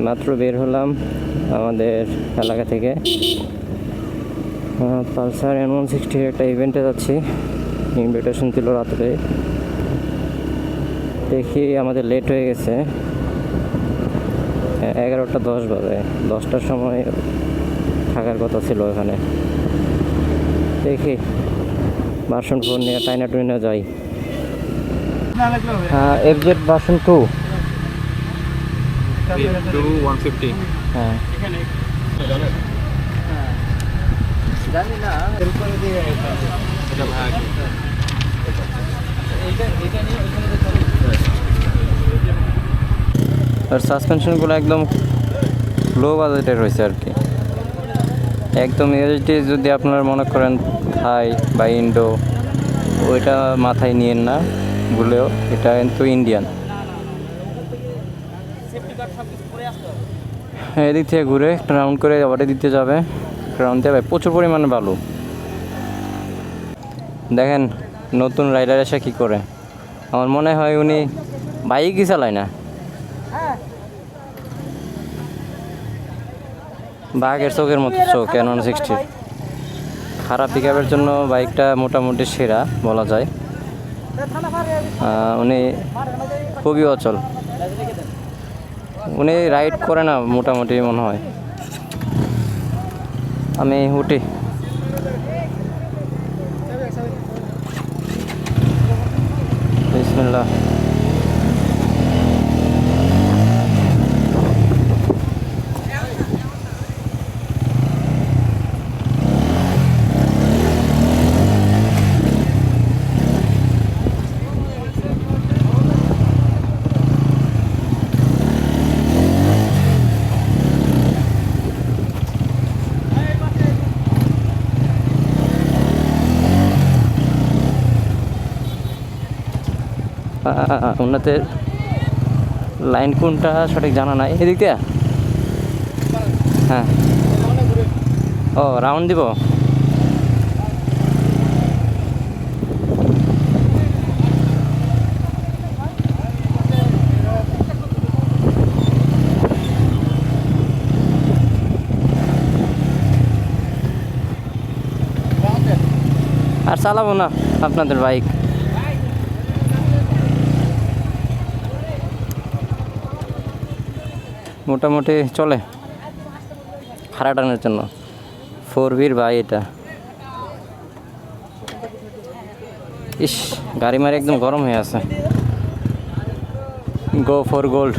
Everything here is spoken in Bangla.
মাত্র বের হলাম আমাদের এলাকা থেকে। পালসার N160 একটা ইভেন্টে যাচ্ছি, ইনভিটেশন ছিল রাত্রে। দেখি আমাদের লেট হয়ে গেছে, 11:10 বাজে। 10টার সময় থাকার কথা ছিল এখানে। দেখি ভার্সন 4 নিয়ে টাইনা টুইনা যাই। FZ version 2 150। হ্যাঁ জানি না আর সাসপেনশনগুলো একদম লো বাজেটের হয়েছে আর কি। একদম এলটি যদি আপনার মনে করেন থাই বা ইন্ডো, ওইটা মাথায় নিয়েন না ভুলেও, এটা কিন্তু ইন্ডিয়ান। এদিক থেকে ঘুরে একটা রাউন্ড করে আবার দিতে যাবে, রাউন্ড দেবে প্রচুর পরিমাণে বালু। দেখেন নতুন রাইডার এসে কী করে, আমার মনে হয় উনি বাইকই চালায় না। বাঘের চোখের মতো চোখ N160। খারাপ পিক আপের জন্য বাইকটা মোটামুটি সেরা বলা যায়। উনি খুবই অচল, উনি রাইড করে না মোটামুটি মনে হয়। আমি উঠি। বিসমিল্লাহ। ওনাদের লাইন কোনটা সঠিক জানা নাই, এদিক দিয়ে। হ্যাঁ ও রাউন্ড দিব। আর চালাবো না আপনাদের বাইক। মোটামুটি চলে খাড়া টানের জন্য। 4B'র ভাই এটা। ইস গাড়ি মারি একদম গরম হয়ে আছে। Go for gold.